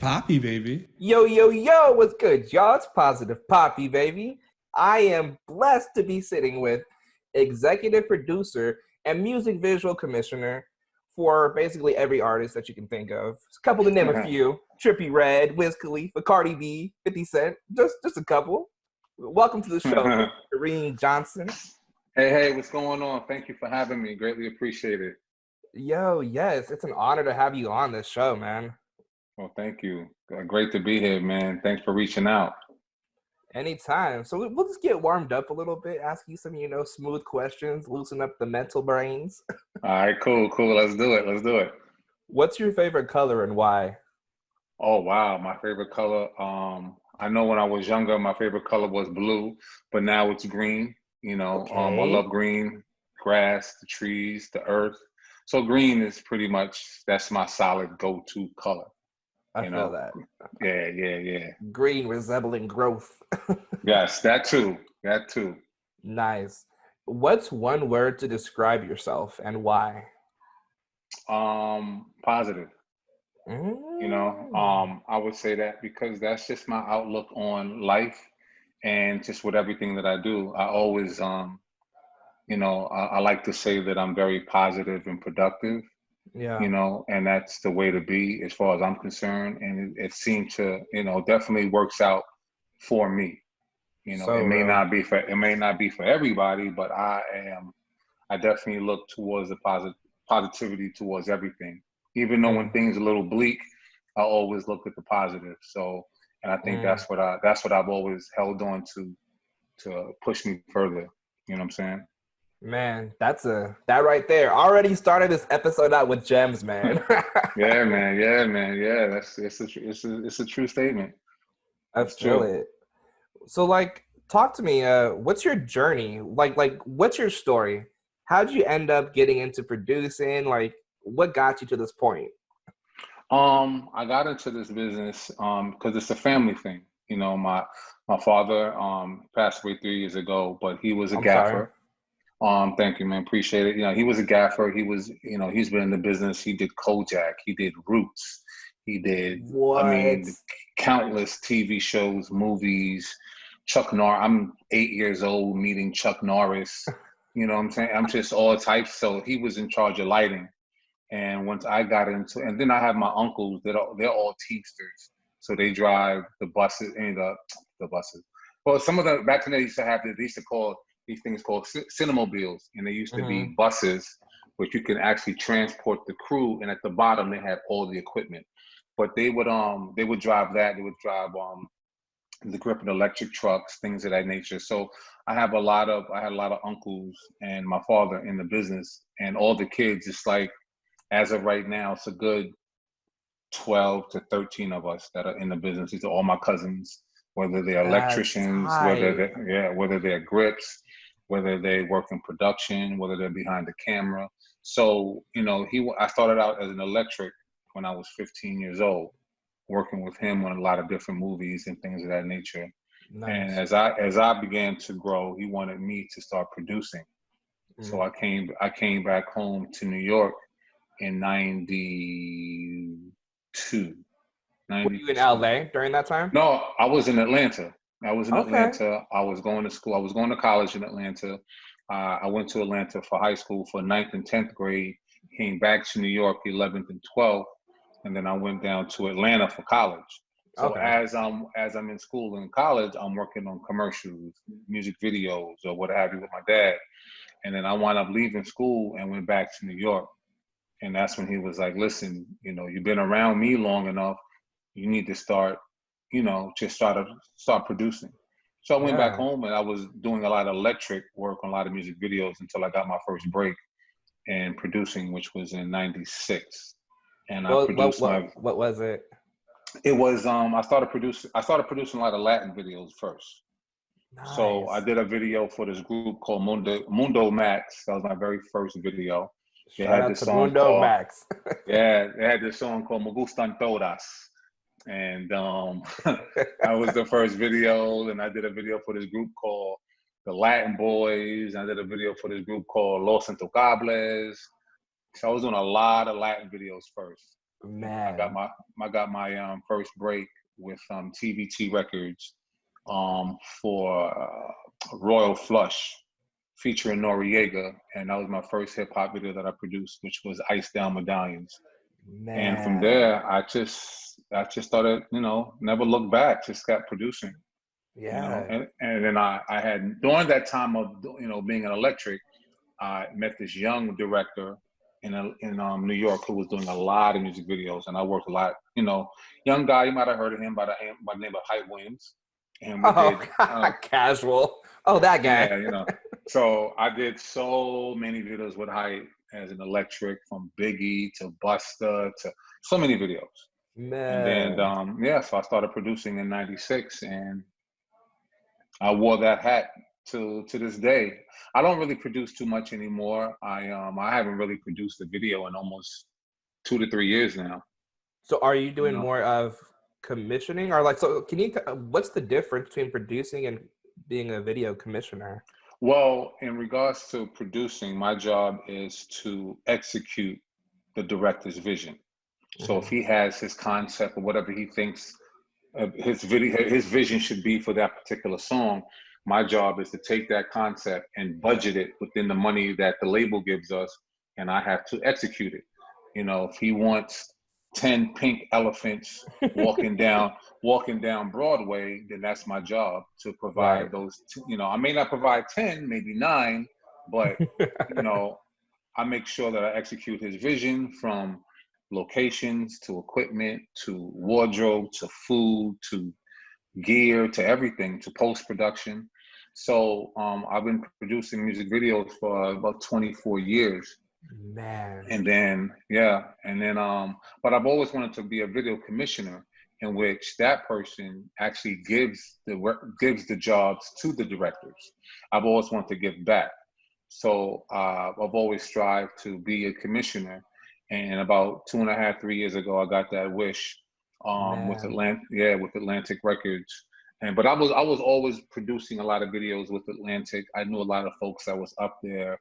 Poppy, baby. Yo, yo, yo, what's good, y'all? It's Positive Poppy, baby. I am blessed to be sitting with executive producer and music visual commissioner for basically every artist that you can think of. A couple to name a few. Trippie Redd, Wiz Khalifa, Cardi B, 50 Cent, just a couple. Welcome to the show, Hey, Kareem Johnson. hey, what's going on? Thank you for having me. Greatly appreciate it. Yo, yes, it's an honor to have you on this show, man. Well, thank you. Great to be here, man. Thanks for reaching out. Anytime. So we'll just get warmed up a little bit, ask you some, smooth questions, loosen up the mental brains. All right, cool. Let's do it. Let's do it. What's your favorite color and why? Oh, wow. My favorite color. I know when I was younger, my favorite color was blue, but now it's green. I Okay. love green, grass, the trees, the earth. So green is pretty much, that's my solid go-to color. I You feel know, that. yeah. Green resembling growth. Yes, that too. That too. Nice. What's one word to describe yourself and why? Positive. Mm. I would say that because that's just my outlook on life and just with everything that I do. I always, I like to say that I'm very positive and productive, Yeah. and that's the way to be as far as I'm concerned. And it seemed to, definitely works out for me. So real. It may not be for everybody, but I definitely look towards the positivity towards everything. Even though when Mm. things are a little bleak, I always look at the positive. So, and I think Mm. that's what I've always held on to push me further. You know what I'm saying? Man, that right there. Already started this episode out with gems, man. Yeah, man. Yeah, it's a true statement. I It's feel true. it. So talk to me, what's your journey? What's your story? How'd you end up getting into producing? What got you to this point? I got into this business because it's a family thing. My father passed away 3 years ago, but he was a I'm sorry. gaffer. Thank you, man. Appreciate it. He was a gaffer. He's been in the business. He did Kojak. He did Roots. He did, I What? mean, countless TV shows, movies. Chuck Norris. I'm 8 years old meeting Chuck Norris. You know what I'm saying? I'm just all types. So he was in charge of lighting. And once I got into, and then I have my uncles that they're all Teamsters, so they drive the buses and the buses. Well, some of them back then they used to call these things called cinemamobiles, and they used to Hmm. be buses which you can actually transport the crew, and at the bottom they had all the equipment. But they would drive that. They would drive the gripping electric trucks, things of that nature. So I had a lot of uncles and my father in the business, and all the kids. It's like as of right now, it's a good 12 to 13 of us that are in the business. These are all my cousins, whether they're That's electricians, tight. whether they're grips, whether they work in production, whether they're behind the camera. So, I started out as an electric when I was 15 years old, working with him on a lot of different movies and things of that nature. And Nice. as I began to grow, he wanted me to start producing. So Mm. I came back home to New York in 92. Were you in 92. LA during that time? No, I was in Atlanta. I was in Okay. Atlanta. I was going to school. I was going to college in Atlanta. I went to Atlanta for high school for ninth and 10th grade, came back to New York 11th and 12th, and then I went down to Atlanta for college. So Okay. as I'm in school and college, I'm working on commercials, music videos, or what have you with my dad. And then I wound up leaving school and went back to New York. And that's when he was like, listen, you've been around me long enough. You need to start, just start producing. So I went back Yeah. home and I was doing a lot of electric work on a lot of music videos until I got my first break in producing, which was in '96. And I What what produced what my what was it? it was I started producing a lot of Latin videos first. So I Nice. did a video for this group called Mundo Max. That was my very first video. They Shout had out this to song Mundo called Max. Yeah, they had this song called Me Gustan Todas. And that was the first video. And I did a video for this group called the Latin Boys. I did a video for this group called Los Intocables. So I was doing a lot of Latin videos first. Man. I got my first break with TBT Records for Royal Flush featuring Noriega, and that was my first hip hop video that I produced, which was Ice Down Medallions. And from Man. there, I just started, never looked back, just kept producing, Yeah. and then I had during that time of being an electric, I met this young director in New York who was doing a lot of music videos, and I worked a lot. Young guy, you might have heard of him by the name of Hype Williams, and we Oh, did casual. Oh, that guy. yeah. So I did so many videos with Hype as an electric, from Biggie to Busta to so many videos. And then Man. so I started producing in '96, and I wore that hat to this day. I don't really produce too much anymore. I haven't really produced a video in almost 2 to 3 years now. So are you You doing know. more of commissioning, or like, so can you, what's the difference between producing and being a video commissioner? Well, in regards to producing, my job is to execute the director's vision. So if Mhm. he has his concept or whatever he thinks his vision should be for that particular song, my job is to take that concept and budget it within the money that the label gives us, and I have to execute it. If he wants 10 pink elephants walking down walking down Broadway, then that's my job to Right. provide those. I may not provide 10, maybe 9, but you know, I make sure that I execute his vision, from locations to equipment to wardrobe to food to gear to everything to post production. So I've been producing music videos for about 24 years. Man. And then but I've always wanted to be a video commissioner, in which that person actually gives the jobs to the directors. I've always wanted to give back. So I've always strived to be a commissioner. And about 2.5, 3 years ago, I got that wish with Man. Atlantic Records. But I was always producing a lot of videos with Atlantic. I knew a lot of folks that was up there.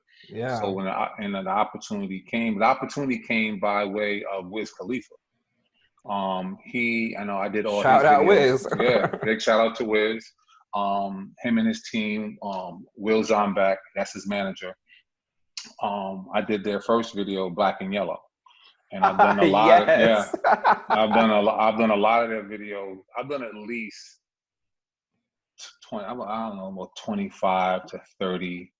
So Yeah. the opportunity came, by way of Wiz Khalifa. I know I did all his Shout out videos. Wiz. Yeah, big shout out to Wiz. Him and his team, Will Zombak, that's his manager. I did their first video, Black and Yellow, and I've done a lot of Yes. I've done a lot of their videos. I've done at least 20, I don't know, about 25 to 30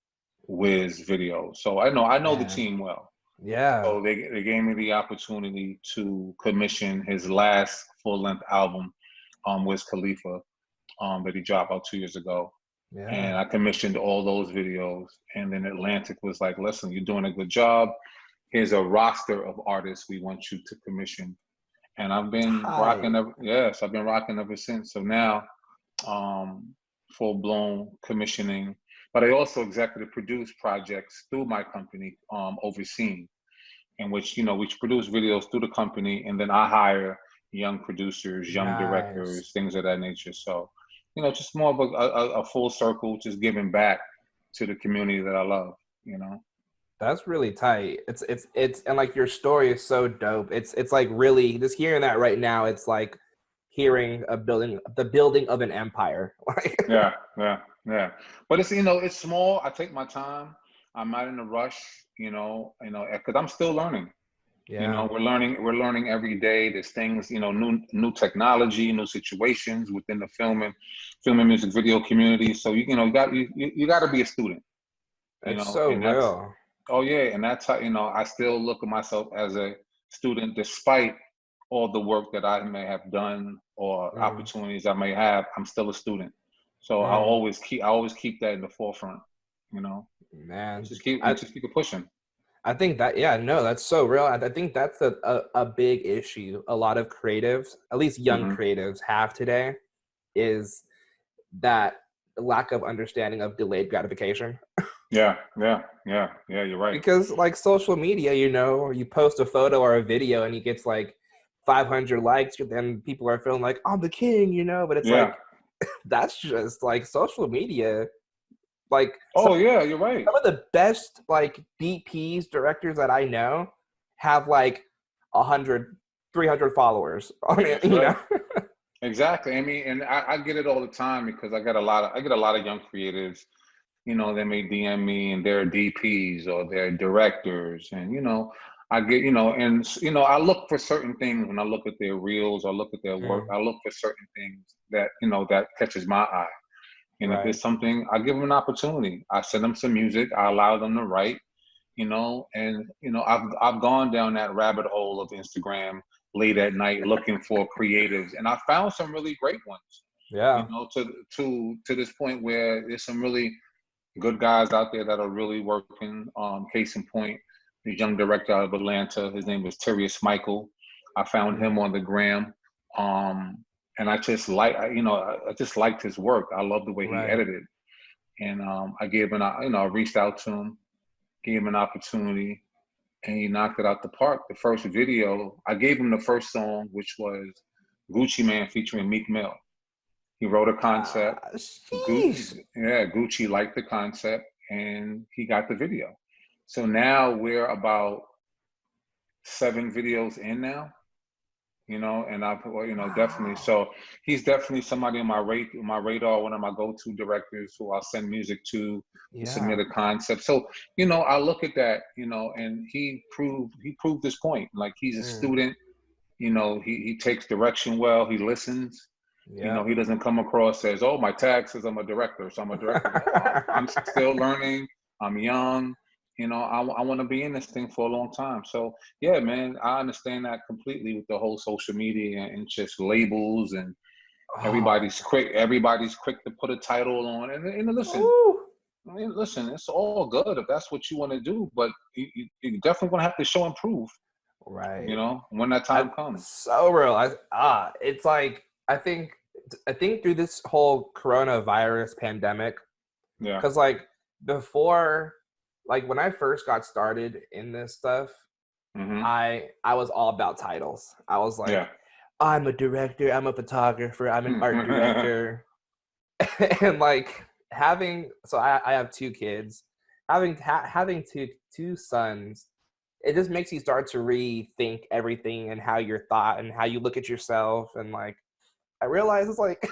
Wiz videos. So I know the Man. team well. Yeah. So they gave me the opportunity to commission his last full length album, Wiz Khalifa, that he dropped about 2 years ago. Yeah. And I commissioned all those videos. And then Atlantic was like, listen, you're doing a good job. Here's a roster of artists we want you to commission. And I've been rocking Tight. ever, yes, I've been rocking ever since. So now, um, full blown commissioning. But I also executive produce projects through my company, Overseen, in which we produce videos through the company, and then I hire young producers, young Nice. directors, things of that nature. So, just more of a full circle, just giving back to the community that I love. You know. That's really tight. It's and like your story is so dope. It's like really just hearing that right now, it's like hearing the building of an empire. Like Yeah, yeah, yeah. But it's small. I take my time. I'm not in a rush. Because I'm still learning. yeah. We're learning every day. There's things, new technology, new situations within the film and music video community. So you got to be a student, It's so and that's real. oh yeah, and that's how I still look at myself as a student, despite all the work that I may have done or Mm, opportunities I may have. I'm still a student, so mm, I always keep that in the forefront. man. And just keep it pushing. I think that, yeah, no, that's so real. I think that's a big issue a lot of creatives, at least young Hmm. creatives, have today, is that lack of understanding of delayed gratification. Yeah, yeah, yeah, yeah. You're right. Because like social media, you post a photo or a video and it gets like 500 likes, and people are feeling like I'm the king. But it's Yeah. like that's just like social media. Like Oh yeah, you're right. some of the best like DPs, directors that I know have like 100 300 followers on it, That's you right. know. Exactly. I mean, and I get it all the time because I get a lot of young creatives. You know, they may DM me and they're DPs or they're directors, and I get and I look for certain things when I look at their reels or look at their work. Mm, I look for certain things that that catches my eye. And if right, it's something, I give them an opportunity. I send them some music. I allow them to write. And I've gone down that rabbit hole of Instagram late at night looking for creatives, and I found some really great ones. yeah, To this point where there's some really good guys out there that are really working. Case in point, the young director out of Atlanta, his name was Terrius Michael. I found him mm, on the gram, and I just I just liked his work. I love the way he right, edited, and I gave him, I reached out to him, gave him an opportunity, and he knocked it out the park. The first video, I gave him the first song, which was Gucci Man featuring Meek Mill. He wrote a concept. sheesh, Gucci liked the concept, and he got the video. So now we're about 7 videos in now, and I've definitely. wow, So he's definitely somebody on my radar, one of my go-to directors who I'll send music to submit yeah, a concept. So I look at that, and he proved this point. Like, he's a mm, student. He takes direction well. He listens. yeah. He doesn't come across as, oh, my tag says I'm a director, so I'm a director. No, I'm still learning. I'm young. I want to be in this thing for a long time. So yeah, man, I understand that completely with the whole social media and just labels, and Oh, everybody's quick to put a title on. And listen, ooh, it's all good if that's what you want to do, but you definitely gonna have to show and prove. right. When that time comes. So real. It's like I think through this whole coronavirus pandemic, Yeah. because like before, like when I first got started in this stuff, Hmm. I was all about titles. I was Yeah. like, I'm a director, I'm a photographer, I'm an art director, and like I have 2 kids, having two sons, it just makes you start to rethink everything and how you're thought and how you look at yourself. And like, I realize it's like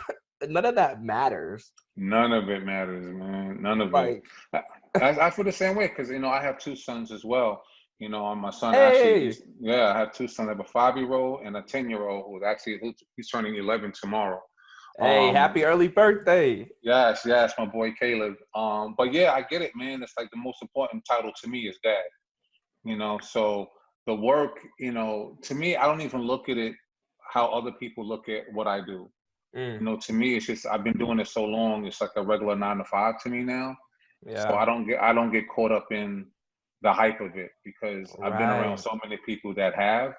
none of that matters. None of it matters, man. None of it. Like, I, I feel the same way because I have 2 sons as well. My son actually, hey, I have 2 sons. I have a 5-year-old and a 10-year-old who's turning 11 tomorrow. hey, Um, happy early birthday. yes, yes, my boy Caleb. But yeah, I get it, man. It's like the most important title to me is dad. So the work, to me, I don't even look at it how other people look at what I do. Mm, To me, it's just I've been doing it so long. It's like a regular 9 to 5 to me now. So yeah, I don't get caught up in the hype of it because I've been around right. so many people that have,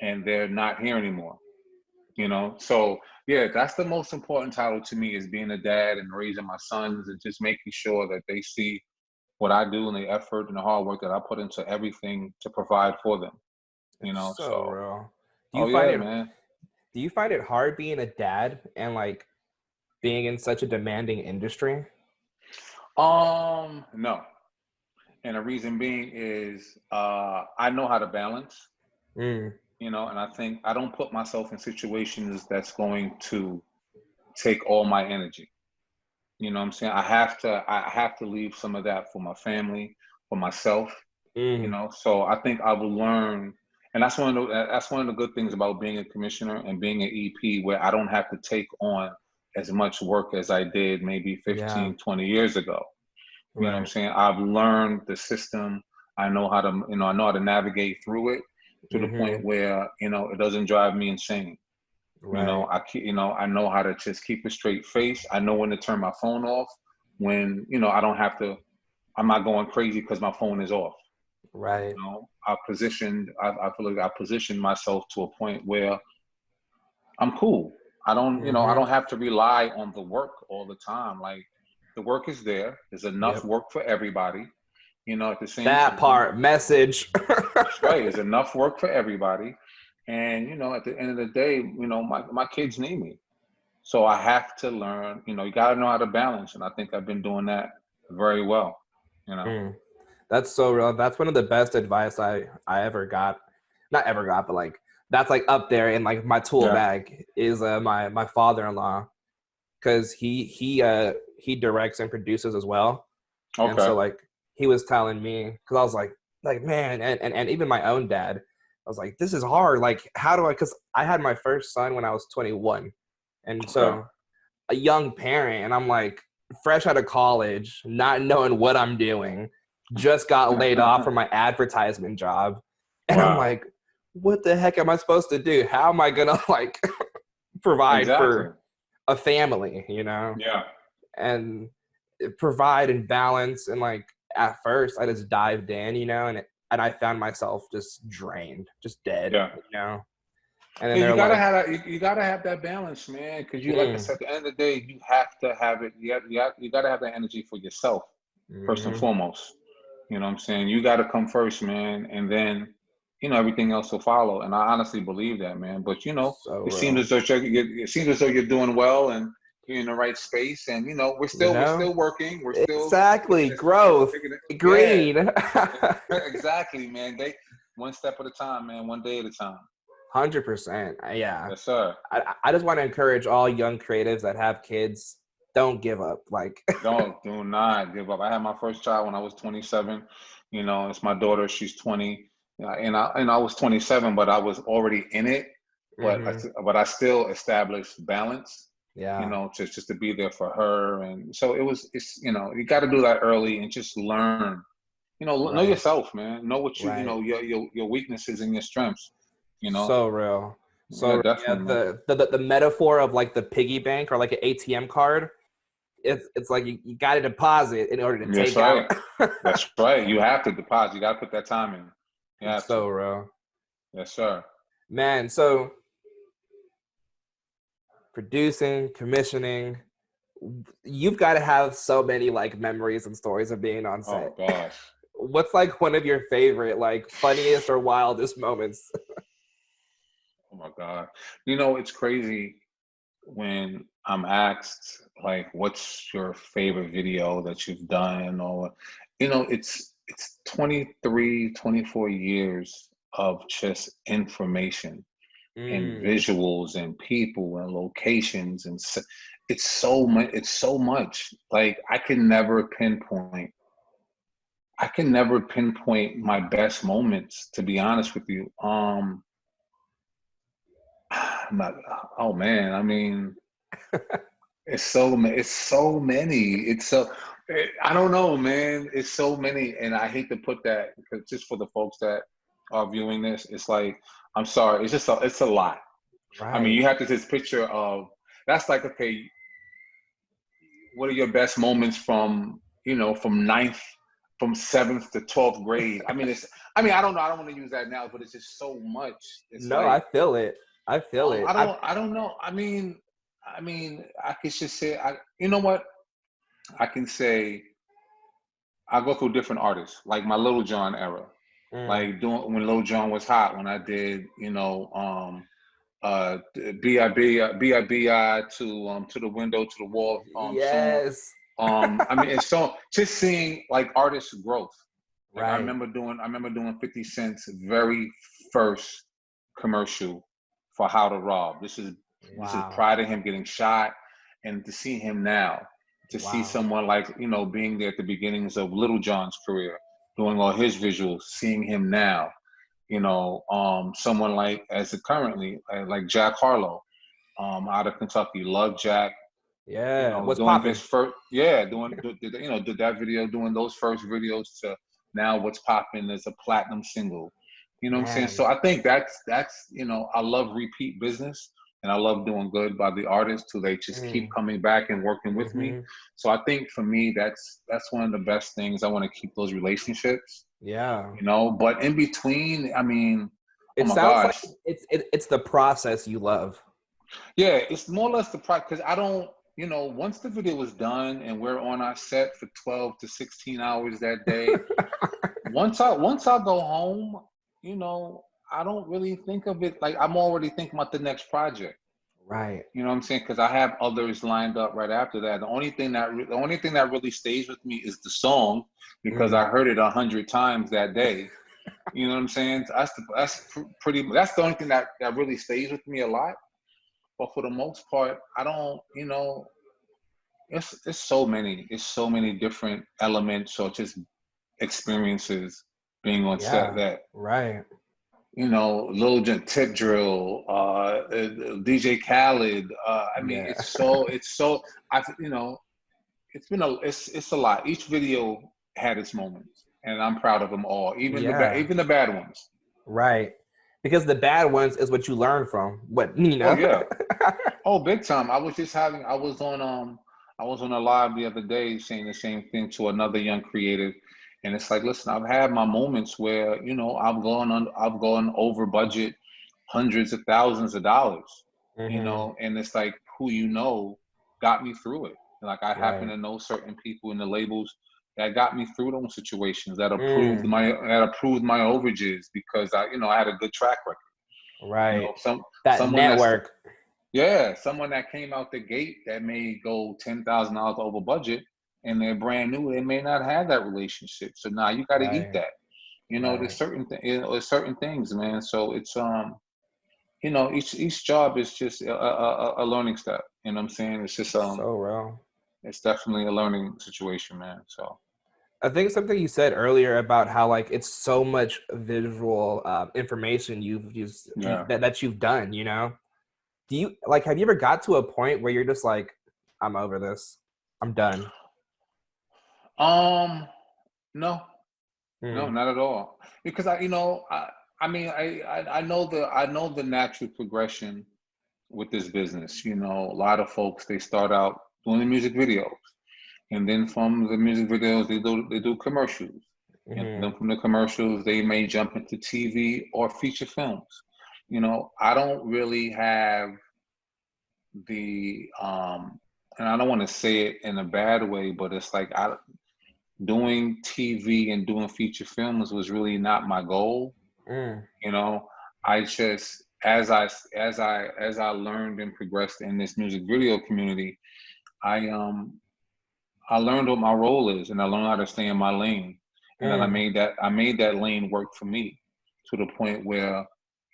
and they're not here anymore. So yeah, that's the most important title to me, is being a dad and raising my sons and just making sure that they see what I do and the effort and the hard work that I put into everything to provide for them. It's so So real. Do you oh find yeah, it man. do you find it hard being a dad and like being in such a demanding industry? No. And the reason being is I know how to balance, Mm, and I think I don't put myself in situations that's going to take all my energy. You know what I'm saying? I have to leave some of that for my family, for myself, mm, So I think I will learn, and that's one of the good things about being a commissioner and being an EP, where I don't have to take on as much work as I did maybe yeah, 15, 20 years ago. You know what I'm right. saying? I've learned the system. I know how to navigate through it to the Mm-hmm. point where, it doesn't drive me insane. Right, I know how to just keep a straight face. I know when to turn my phone off when, I don't have to, I'm not going crazy because my phone is off. right. I feel like I positioned myself to a point where I'm cool. I don't Mm-hmm. have to rely on the work all the time. Like, the work is there. There's enough Yep. work for everybody. At the same That time, part, message. that's right. There's enough work for everybody. And, at the end of the day, my kids need me. So I have to learn, you got to know how to balance. And I think I've been doing that very well, you know? Mm. That's so real. That's one of the best advice I ever got. Not ever got, but like that's like up there in like my tool Yeah. bag is my father-in-law, because he directs and produces as well. And Okay. so like he was telling me, because I was like man, and even my own dad, I was like, this is hard. Like, how do I? Because I had my first son when I was 21, and Okay. so a young parent, and I'm like fresh out of college, not knowing what I'm doing, just got laid off from my advertisement job, and I'm Wow. like, what the heck am I supposed to do? How am I gonna like provide Exactly. for a family, you know? Yeah. And provide and balance. And like at first I just dived in, you know, and I found myself just drained, just dead, Yeah. you know. And then Yeah, you they're gotta like, have that. You gotta have that balance, man. Because you, like I mm, said, at the end of the day, you have to have it. You gotta have that energy for yourself first and mm-hmm. foremost. You know what I'm saying? You gotta come first, man, and then everything else will follow. And I honestly believe that, man. But So it seems real, as though it seems as though you're doing well and you're in the right space. And you we're know. still working. We're still Exactly, growth, taking it. Yeah, green. exactly, man. They one step at a time, man. One day at a time. 100%. Yeah. Yes, sir. I just want to encourage all young creatives that have kids, don't give up. Like, Do not give up. I had my first child when I was 27. It's my daughter. She's 20. And I was 27, but I was already in it. But mm-hmm. I still established balance. Yeah, Just to be there for her. And so you got to do that early and just learn. Know right, yourself, man. Know what right. your weaknesses and your strengths. You know. So real. So Yeah, real. Yeah, definitely, man. the metaphor of like the piggy bank or like an ATM card, it's like you got to deposit in order to That's take out. right. That's right. You have to deposit. You got to put that time in. You have to. So real. Yes, sir. Man, so producing, commissioning, you've got to have so many like memories and stories of being on set. Oh gosh. What's like one of your favorite, like funniest or wildest moments? Oh my God. It's crazy when I'm asked like, what's your favorite video that you've done? Or, it's 23, 24 years of just information and Mm, visuals and people and locations it's so much. It's so much. Like I can never pinpoint my best moments, to be honest with you. I'm not, oh man, I mean, it's so many. I don't know, man. It's so many, and I hate to put that because just for the folks that are viewing this, it's like, I'm sorry, it's a lot. I mean, right. you have to just picture of that's like, okay, what are your best moments from ninth, from seventh to 12th grade? I don't know. I don't want to use that now, but it's just so much. It's No, I like, feel it. I feel it. I don't know. I could just say, you know what? I can say I go through different artists, like my Little John era, mm, like doing when Little John was hot, when I did, B.I.B.I. to the window to the wall song. yes. It's so just seeing like artists' growth. Like Right. I remember doing 50 Cent's very first commercial for How to Rob. This is Wow. prior to him getting shot, and to see him now, to see Wow. someone like being there at the beginnings of Little John's career, doing all his visuals, seeing him now, someone like as it currently like Jack Harlow, out of Kentucky, love Jack, Yeah. What's doing his popping? first, yeah, did that video, doing those first videos to now what's popping as a platinum single. You know what I'm saying? So Man. I think I love repeat business and I love doing good by the artists who they just keep Mm, coming back and working with me. mm-hmm. So I think for me, that's one of the best things. I want to keep those relationships, Yeah. but in between, oh It my sounds like gosh. it's the process you love. Yeah, it's more or less the price because I don't, once the video is done and we're on our set for 12 to 16 hours that day, once I go home, you know, I don't really think of it like I'm already thinking about the next project. Right. You know what I'm saying? Because I have others lined up right after that. The only thing that really stays with me is the song because Mm. I heard it 100 times that day. You know what I'm saying? That's the only thing that really stays with me a lot. But for the most part, I don't, it's so many different elements or just experiences being on set Yeah, that, right. Lil Jon Tip Drill, DJ Khaled. I mean, Yeah. you know, it's a lot. Each video had its moments, and I'm proud of them all, Yeah, even the bad ones. right. Because the bad ones is what you learn from. What, Oh yeah, oh big time. I was on a live the other day saying the same thing to another young creative, and it's like, listen, I've had my moments where I've gone over budget, hundreds of thousands of dollars, Hmm. and it's like who got me through it. Like I happen Right. to know certain people in the labels that got me through those situations that approved Mm, my overages because I had a good track record. right. Some That someone that's network. yeah, someone that came out the gate that may go $10,000 over budget and they're brand new, they may not have that relationship. So now you got to eat Right. that. Right. There's certain things, man. So it's each job is just a learning step. You know what I'm saying? It's just So real. it's definitely a learning situation, man. So I think something you said earlier about how like it's so much visual information yeah. that you've done. Do you like? Have you ever got to a point where you're just like, I'm over this. I'm done. Um, no, no, Mm, not at all. Because I mean, I know the natural progression with this business. A lot of folks they start out doing the music videos, and then from the music videos they do commercials, and then mm-hmm, from the commercials they may jump into TV or feature films. I don't really have the and I don't want to say it in a bad way, but it's like I doing TV and doing feature films was really not my goal. mm, You know, I just as I learned and progressed in this music video community, I um I learned what my role is and I learned how to stay in my lane. And then mm, I made that lane work for me to the point where,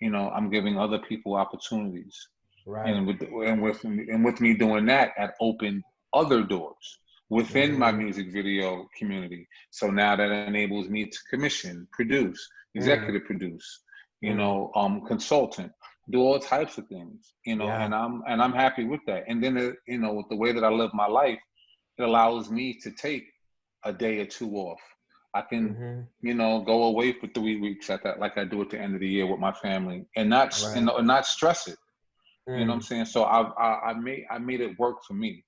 I'm giving other people opportunities. right. And with me doing that, that opened other doors within my Mm-hmm, music video community. So now that enables me to commission, produce, mm, executive produce, mm, consultant, do all types of things, yeah. and I'm happy with that. And then with the way that I live my life, it allows me to take a day or two off. I can, Mm-hmm, go away for 3 weeks at that, like I do at the end of the year with my family, and right. not stress it. You know what I'm Mm, saying? So I made it work for me.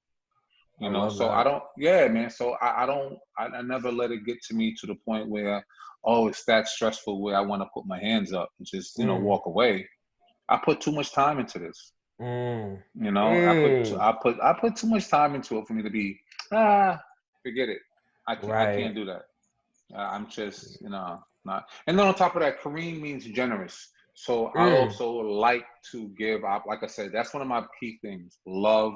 I love So I that. don't, yeah, man. So I don't, I never let it get to me to the point where, oh, it's that stressful where I want to put my hands up and just, Mm, walk away. I put too much time into this. mm, I mm, put too much time into it for me to be, ah, forget it. I can't right. do that. I'm just, not. And then on top of that, Kareem means generous. So I Mm, also like to give up. Like I said, that's one of my key things. Love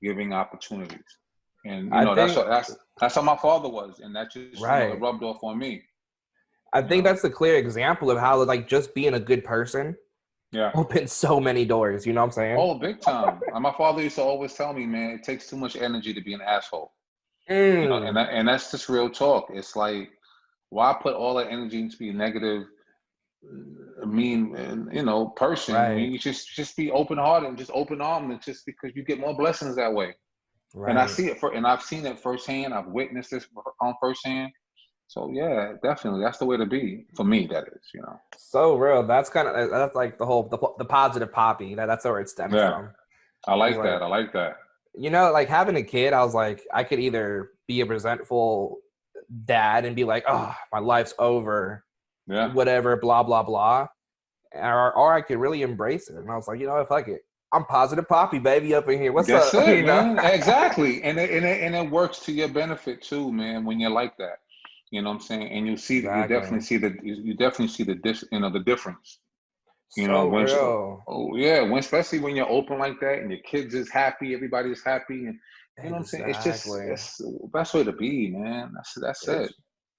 giving opportunities, and I that's think what that's how my father was, and that just it right. rubbed off on me. I You think know, that's a clear example of how like just being a good person yeah. opens so many doors. You know what I'm saying? Oh, big time. My father used to always tell me, man, it takes too much energy to be an asshole. And Mm, that's just real talk. It's like, why put all that energy into be a negative, mean, person? right. You just be open hearted and just open armed, and just because you get more blessings that way. And Right. I've seen it firsthand. I've witnessed this on firsthand. So yeah, definitely, that's the way to be for me. That is. So real. That's like the positive poppy. That's where it stems Yeah, from. I It's like like that. I like that. like having a kid. I was like, I could either be a resentful dad and be like, oh, my life's over, Yeah. whatever, blah blah blah, or I could really embrace it. And I was like, fuck it. I'm positive poppy baby up in here. What's That's up? it, man. Exactly, and it works to your benefit too, man. When you're like that, you know what I'm saying. And Exactly. you definitely see the difference. So When real. oh yeah, especially when you're open like that and your kids is happy, everybody's happy, and you know what I'm saying. It's just Exactly. it's the best way to be, man. That's it.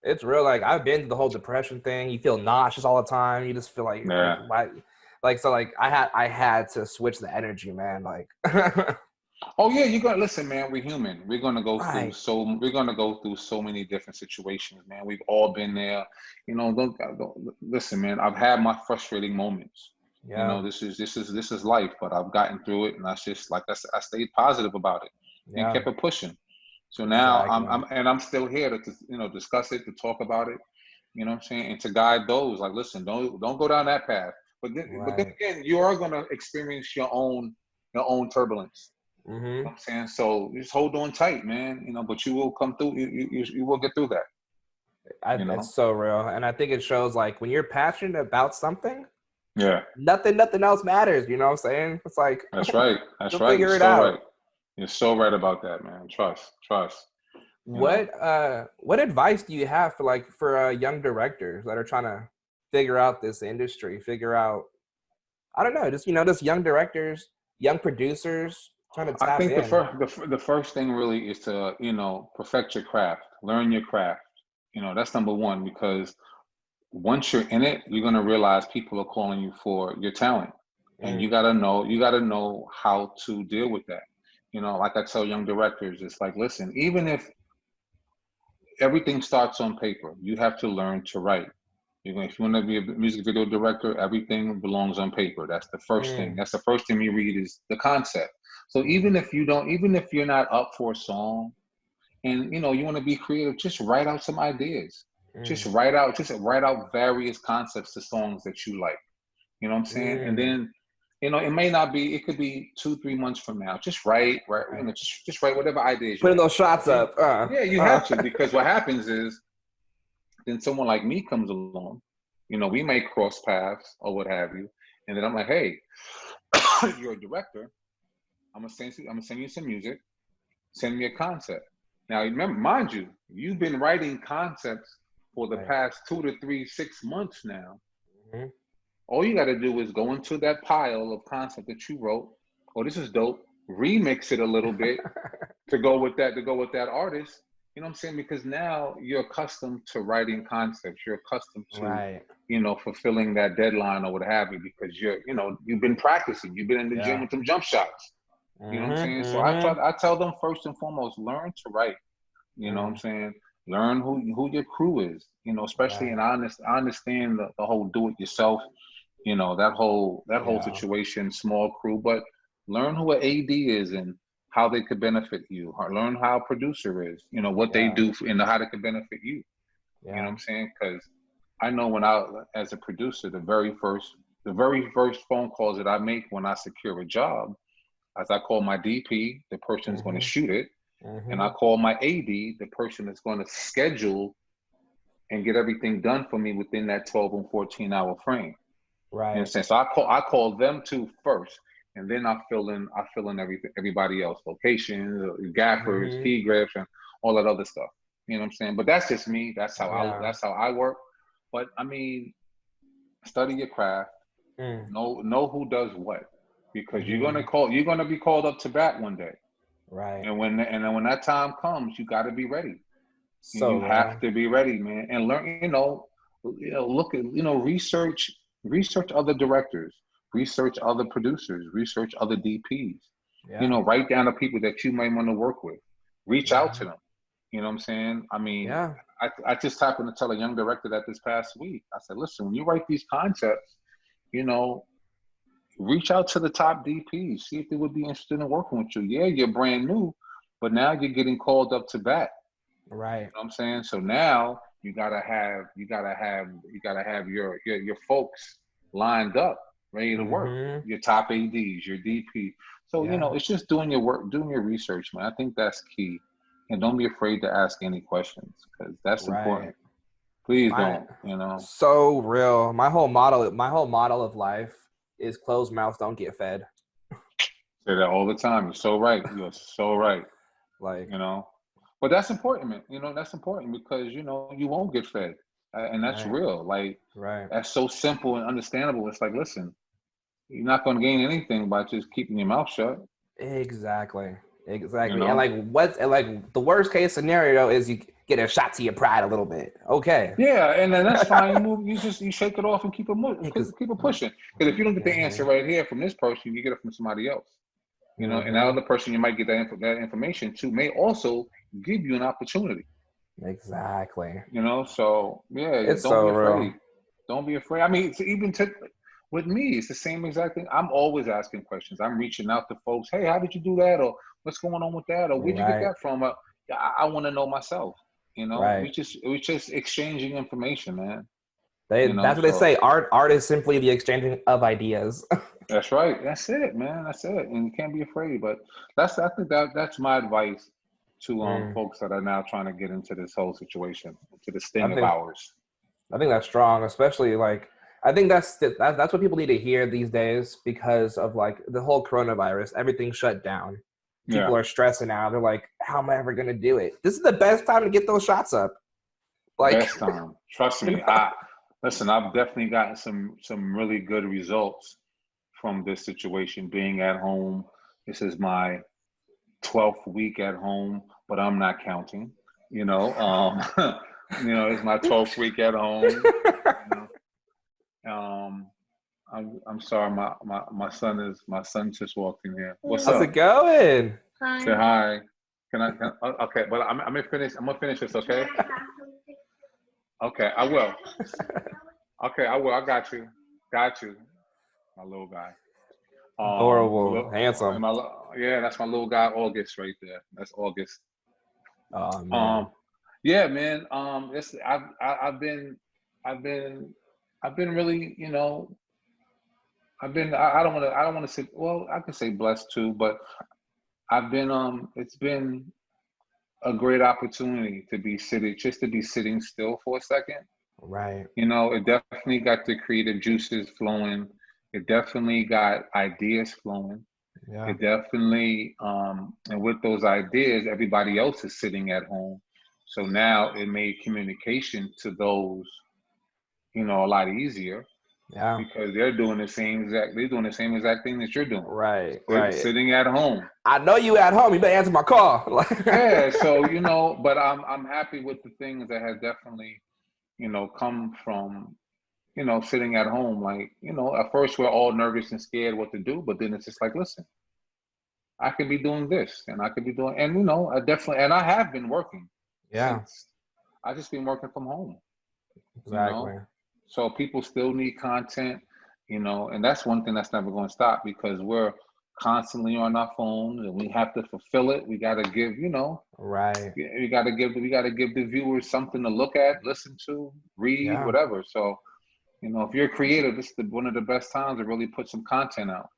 It's It's real. Like I've been to the whole depression thing. You feel nauseous all the time. You just feel like Yeah. why, like so like I had to switch the energy, man. Like Oh yeah, you're gonna listen, man. We're human. right. We're gonna go through so many different situations, man. We've all been there. You know, don't listen, man. I've had my frustrating moments. You Yeah. know, this is life, but I've gotten through it, and I just like I said, I stayed positive about it and Yeah. kept it pushing. So now Exactly. I'm still here to you know discuss it, to talk about it. You know what I'm saying, and to guide those like, listen, don't go down that path. But then Right. again, you are gonna experience your own turbulence. You know Mm-hmm. what I'm saying? So just hold on tight, man. You know, but you will come through. You will get through that. You It's know? so real, and I think it shows like when you're passionate about something, Yeah, nothing else matters. You know what I'm saying? It's like that's right. That's you'll right. You're figure it so out. right. You're so right about that, man. Trust. You know? What advice do you have for young directors that are trying to figure out this industry, figure out I don't know, just young directors, young producers trying to I tap think in. the first thing really is to perfect your craft, learn your craft. You know, that's number one because once you're in it, you're gonna realize people are calling you for your talent, and Mm, you gotta know how to deal with that. You know, like I tell young directors, it's like, listen, even if everything starts on paper. You have to learn to write. If you want to be a music video director, everything belongs on paper. That's the first thing. mm, That's the first thing you read is the concept. So mm, even if you're not up for a song, and you want to be creative, just write out some ideas. mm, Just write out various concepts to songs that you like. You know what I'm saying? And mm. then, it may not be. It could be 2, 3 months from now. Just write. Right. Just write whatever ideas you Putting have. those shots Yeah, up. yeah, you have to because what happens is then someone like me comes along. We may cross paths or what have you, and then I'm like, hey, you're a director. I'm gonna send you some music. Send me a concept. Now, remember, mind you, you've been writing concepts for the Right. past 2 to 3, 6 months now. Mhm. All you got to do is go into that pile of concept that you wrote. Oh, this is dope. Remix it a little bit to go with that artist. You know what I'm saying? Because now you're accustomed to writing concepts. You're accustomed to, Right. fulfilling that deadline or what have you, because you've been practicing. You've been in the gym Yeah. with them jump shots. You know what I'm Mhm. saying? So Mhm. I tell them first and foremost, learn to write. You know what I'm Mm, saying? Learn who your crew is. Especially, and right. I understand the whole do it yourself. That whole Yeah. situation, small crew, but learn who an AD is and how they could benefit you. Learn how a producer is. What they Yeah. do and how they could benefit you. You know what Yeah. I'm saying? Because I know when as a producer, the very first phone calls that I make when I secure a job, as I call my DP, the person that's going to Mhm. shoot it, and I Mhm. call my AD, the person that's going to schedule and get everything done for me within that 12 and 14-hour frame. In a Right. sense, so I call them two first, and then I fill in everybody else, locations, gaffers, Mhm. key grips, and all that other stuff. You know what I'm saying? But that's just me. Yeah. That's how I work. But I mean, study your craft. Mm. Know who does what, because Mhm. you're gonna be called up to bat one day, Right. and then when that time comes, you got to be ready. So You have real. to be ready, man, and learn. Look at research other directors, research other producers, research other DPs. Yeah. Write down the people that you might want to work with. Reach out to Mhm. them. You know what I'm saying? I mean, Yeah. I just happened to tell a young director that this past week. I said, listen, when you write these concepts, you know, reach out to the top DPs, see if they would be interested in working with you. Yeah, you're brand new, but now you're getting called up to bat. Right. Know what I'm saying? So now you gotta have your folks lined up, ready to work. Mhm. Your top ADs, your DP. So Yeah. it's just doing your work, doing your research, man. I think that's key. And don't be afraid to ask any questions because that's Right. important. Please My don't. so real. My whole model of life is closed mouths don't get fed. Say that all the time. You're so right. You're so right. Like, You know, but that's important, man. That's important because you won't get fed, and that's right. real. Like Right. that's so simple and understandable. It's like, listen, you're not going to gain anything by just keeping your mouth shut. Exactly. You Exactly. And know? like the worst case scenario is get a shot to your pride a little bit. Okay. Yeah, and then that's fine. You shake it off and keep it Yeah, keep it pushing. Because if you don't get the answer right here from this person, you get it from somebody else. And that other person you might get that information to may also give you an opportunity. Exactly. So yeah, It's don't so be real. afraid. Don't be afraid. I mean, with me, it's the same exact thing. I'm always asking questions. I'm reaching out to folks. Hey, how did you do that? Or what's going on with that? Or where'd you get Right. that from? I want to know myself. Right. We just exchanging information, man. That's what they So say. Art is simply the exchanging of ideas. that's right. That's it, man. That's it. And you can't be afraid. But I think that's my advice to Mm. folks that are now trying to get into this whole situation, into this thing I of think ours. I think that's strong, especially like I think that's what people need to hear these days because of like the whole coronavirus. Everything shut down. Yeah. People are stressing out. They're like, "How am I ever gonna do it?" This is the best time to get those shots up. Like, Best time. Trust you me. know? Listen, I've definitely gotten some really good results from this situation being at home. This is my 12th week at home, but I'm not counting. It's my 12th week at home. You know, I'm sorry, my son just walked in here. What's How's it up? going? Say hi. Okay, but I'm gonna finish. I'm gonna finish this. Okay. Okay, I will. Okay, I will. I got you. Got you. My little guy. Adorable, handsome. Yeah, that's my little guy, August, right there. That's August. Oh Um, man. yeah, man. I've been, I've been really, I don't want to say, well, I can say blessed too, but it's been a great opportunity just to be sitting still for a second. Right. It definitely got the creative juices flowing. It definitely got ideas flowing. Yeah. It definitely, and with those ideas, everybody else is sitting at home. So now it made communication to those, a lot easier Yeah. because they're doing the same exact thing that you're doing, Right. Right. sitting at home. I know you at home. You better answer my call. Yeah. So, but I'm happy with the things that have definitely, come from, sitting at home. Like, at first we're all nervous and scared what to do, but then it's just like, listen, I could be doing this and I could be doing, and I have been working Yeah. since I just been working from home, you Exactly. know. So people still need content, and that's one thing that's never going to stop because we're constantly on our phones and we have to fulfill it. We got to give, Right. we got to give the viewers something to look at, listen to, read, Yeah. whatever. So, if you're a creator, this is one of the best times to really put some content out,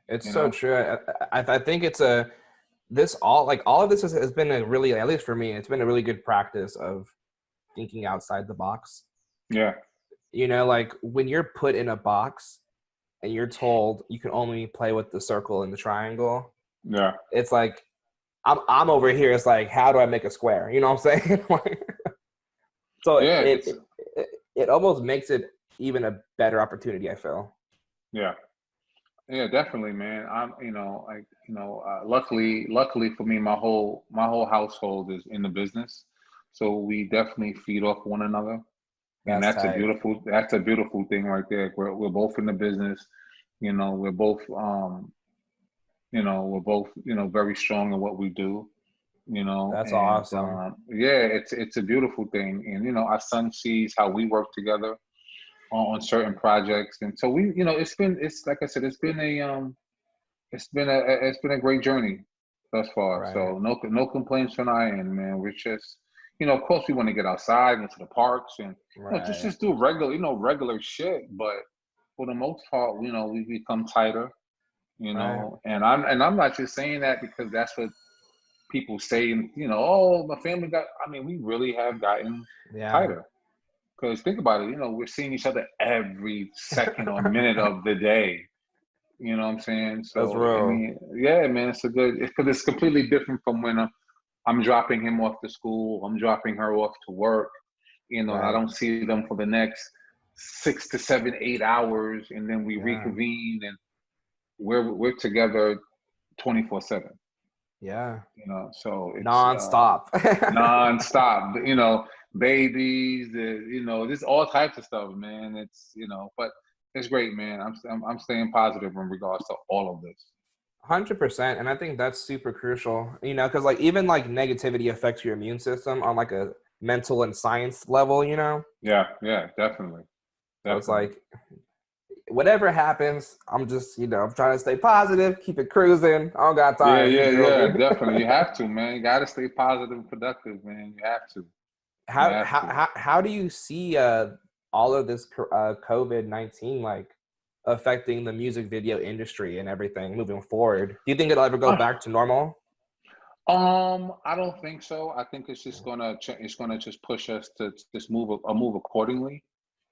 It's you so know. true. I think it's all of this has been a really, at least for me, it's been a really good practice of thinking outside the box. Yeah. Like when you're put in a box and you're told you can only play with the circle and the triangle, Yeah. it's like I'm over here. It's like, how do I make a square? You know what I'm saying? So Yeah. it almost makes it even a better opportunity, I feel. Yeah. Yeah, definitely, man. Luckily for me, my whole household is in the business, so we definitely feed off one another, and That's tight. that's a beautiful thing right there. We're both in the business, we're both very strong in what we do, That's and awesome. yeah, it's a beautiful thing, and our son sees how we work together on certain projects, and so it's like I said, it's been a great journey thus far. Right. So no complaints from our end, man. We're just, of course we want to get outside, into the parks, and just Right. do regular shit. But for the most part, we become tighter, Right. and I'm not just saying that because that's what people say, and oh, my family got. I mean, we really have gotten Yeah. tighter. Because think about it, we're seeing each other every second or minute of the day. You know what I'm saying? That's So, I real. mean, yeah, man, because it's completely different from when I'm dropping him off to school, I'm dropping her off to work, and I Right. don't see them for the next 6 to 7, 8 hours, and then we Yeah. reconvene and we're together 24/7. Yeah. So it's Non-stop. nonstop. Babies, there's all types of stuff, man. It's but it's great, man. I'm staying positive in regards to all of this. 100%. And I think that's super crucial, because like even like negativity affects your immune system on like a mental and science level, Yeah, definitely, So it's definitely. like whatever happens, I'm just, I'm trying to stay positive, keep it cruising. I don't got Yeah, time. You feel yeah, me? definitely. You have to, man. You got to stay positive and productive, man. You have to. You how have how to. how, how do you see all of this COVID-19 like affecting the music video industry and everything moving forward? Do you think it'll ever go Uh, back to normal? I don't think so. I think it's just it's gonna just push us to just move accordingly.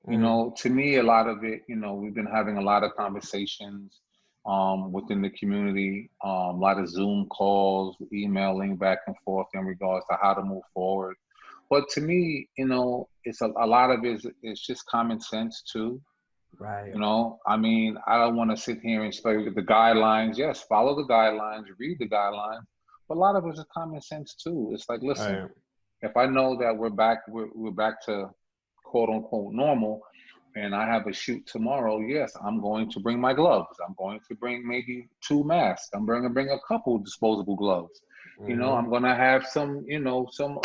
Mm, To me, a lot of it, we've been having a lot of conversations within the community, a lot of Zoom calls, emailing back and forth in regards to how to move forward. But to me, it's a lot of it is just common sense too. right. I mean, I don't want to sit here and say the guidelines. Yes, follow the guidelines, read the guidelines, but a lot of it is common sense too. It's like, listen, Right. if I know that we're back to quote unquote normal, and I have a shoot tomorrow, yes, I'm going to bring my gloves. I'm going to bring maybe two masks. I'm going to bring a couple disposable gloves. Mm-hmm. I'm going to have some, some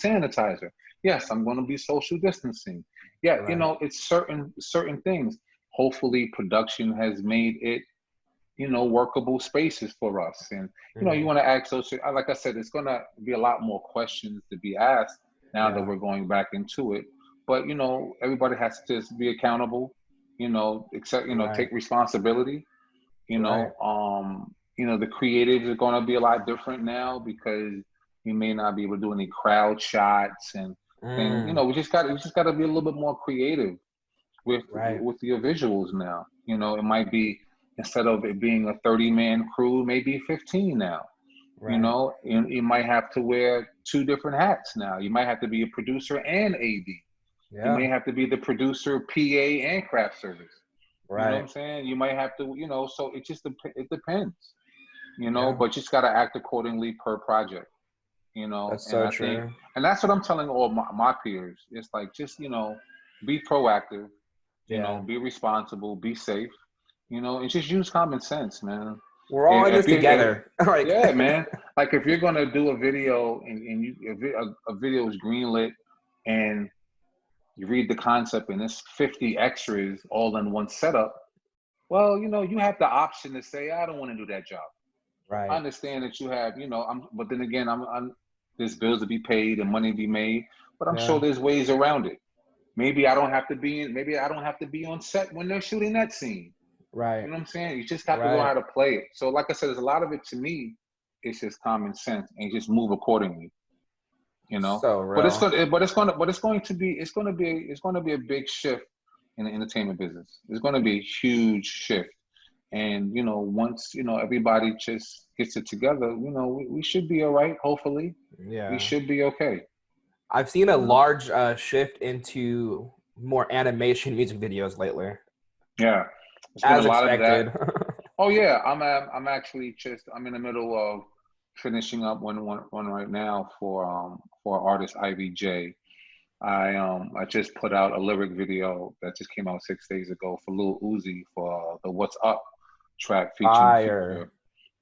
sanitizer. Yes, I'm going to be social distancing. Yeah, Right. it's certain things. Hopefully, production has made it workable spaces for us. And, you Mm-hmm. want to ask those, like I said, it's going to be a lot more questions to be asked now that Yeah. we're going back into it. But, everybody has to be accountable, accept, Right. take responsibility, Right. the creatives are going to be a lot different now because we may not be able to do any crowd shots and things. Mm, We just got to be a little bit more creative with right. your visuals now. It might be instead of it being a 30-man crew, maybe 15 now. Right. And you might have to wear two different hats now. You might have to be a producer and AD. You may Yeah. have to be the producer, PA, and craft service. You know what Right. I'm saying? You might have to, so it depends, Yeah. but you just got to act accordingly per project, That's and so I think, true. and that's what I'm telling all my peers. It's like, just, be proactive, Yeah. be responsible, be safe, and just use common sense, man. We're all in this If you, together. Like, yeah, man, like if you're gonna do a video and if a video is greenlit and you read the concept and it's 50 extras all in one setup, well, you have the option to say, I don't want to do that job. I right. understand that you have, but then again, there's bills to be paid and money to be made, but I'm sure Yeah. there's ways around it. Maybe I don't have to be on set when they're shooting that scene. You Right. know what I'm saying? You just have to know Right. how to play it. So like I said, there's a lot of it to me, it's just common sense and just move accordingly, you know. So But it's real. going but it's going to be a big shift in the entertainment business. It's going to be a huge shift. And once everybody just gets it together, we should be all right. Hopefully, we Yeah. should be okay. I've seen a You know, large shift into more animation music videos lately, yeah, there's been a as lot of that. expected. Oh yeah, I'm actually just I'm in the middle of finishing up one right now for artist Ivy J. I just put out a lyric video that just came out 6 days ago for Lil Uzi for the What's Up track featuring Fire.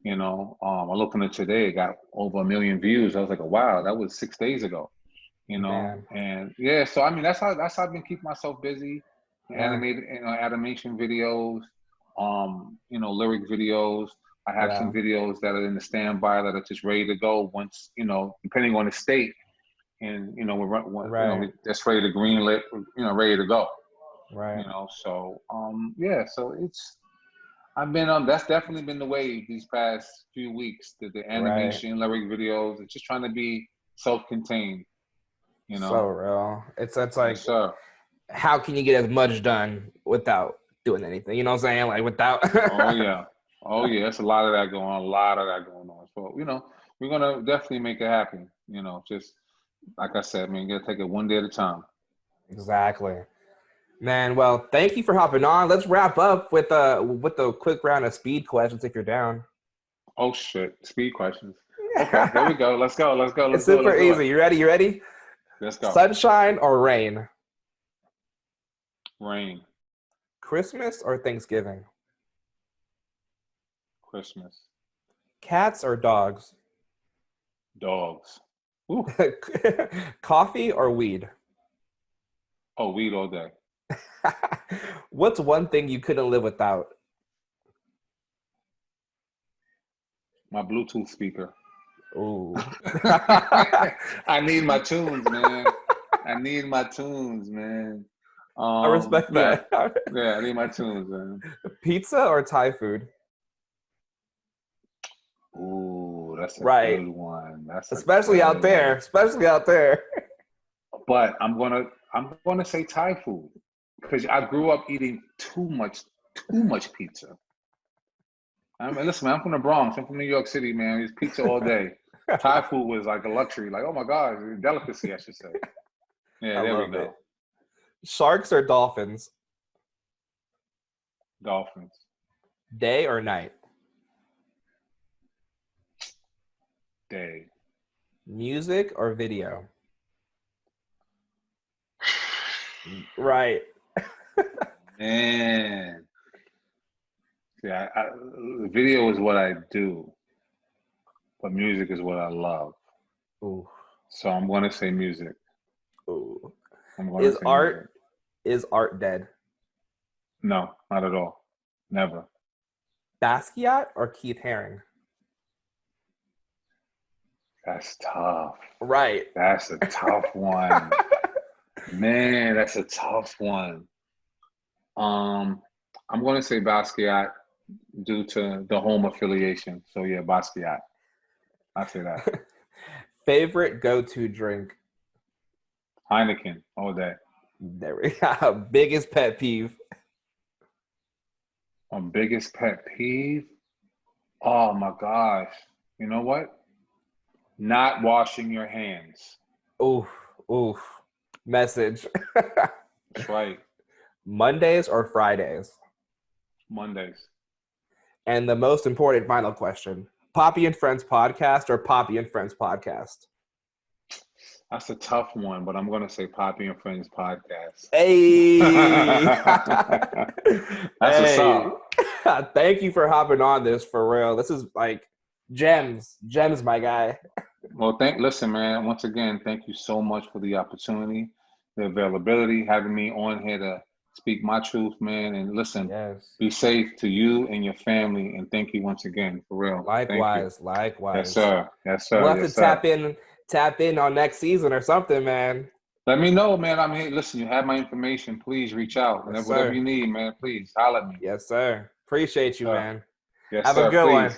Future. I looked on it today, it got over 1 million views. I was like, wow, that was 6 days ago. Man. And yeah, so I mean that's how I've been keeping myself busy, Yeah. animation videos, lyric videos. I have some Yeah. videos that are in the standby that are just ready to go once, depending on the state, and Right. that's ready to greenlit, ready to go. Right. So yeah, so it's I've been that's definitely been the wave these past few weeks. The Right. animation, lyric videos, it's just trying to be self-contained, you So know. real. It's Yes, like, sir. how can you get as much done without doing anything? You know what I'm saying? Like without. Oh yeah. Oh yeah. That's a lot of that going on. A lot of that going on. So, we're gonna definitely make it happen. Just like I said, man, you gotta take it one day at a time. Exactly. Man, well, thank you for hopping on. Let's wrap up with a quick round of speed questions if you're down. Oh shit! Speed questions. Okay, here we go. Let's go. Let's go. It's Let's do it. super Let's do easy. it. You ready? You ready? Let's go. Sunshine or rain? Rain. Christmas or Thanksgiving? Christmas. Cats or dogs? Dogs. Ooh. Coffee or weed? Oh, weed all day. What's one thing you couldn't live without? My Bluetooth speaker. Ooh. I need my tunes, man. I need my tunes, man. I respect yeah, that. yeah, I need my tunes, man. Pizza or Thai food? Ooh, that's a Right. good one. That's a Especially good out there. one. Especially out there. But I'm gonna say Thai food because I grew up eating too much pizza. I mean, listen, man, I'm from the Bronx. I'm from New York City, man. It's pizza all day. Thai food was like a luxury. Like, oh my God, a delicacy, I should say. Yeah, I there we love it. go. Sharks or dolphins? Dolphins. Day or night? Day. Music or video? Right. Man. Yeah, video is what I do, but music is what I love. Ooh. So I'm going to say music. Ooh. I'm going to say music. Is art dead? No, not at all. Never. Basquiat or Keith Haring? That's tough. Right. That's a tough one. Man, that's a tough one. I'm going to say Basquiat due to the home affiliation. So yeah, Basquiat. I say that. Favorite go-to drink? Heineken all day. There we go. Biggest pet peeve? My biggest pet peeve? Oh my gosh. You know what? Not washing your hands. Oof. Oof. Message. That's right. Mondays or Fridays? Mondays. And the most important final question. Poppy and Friends podcast or Poppy and Friends podcast? That's a tough one, but I'm going to say Poppy and Friends podcast. Hey. That's what's Hey. up. Thank you for hopping on this for real. This is like gems, my guy. Well, listen, man, once again, thank you so much for the opportunity, the availability, having me on here to speak my truth, man. And listen, Yes. be safe to you and your family. And thank you once again, for real. Likewise, Thank you. likewise. Yes, sir. Yes, sir. We'll have yes, to tap in on next season or something, man. Let me know, man. I'm here. Listen, you have my information. Please reach out. Yes, Whatever sir. you need, man, please holler at me. Yes, sir. Appreciate you, Sir. man. Yes, Have sir. a good Please. one.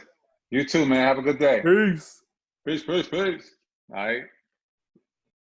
You too, man. Have a good day. Peace. Peace, peace, peace. All right.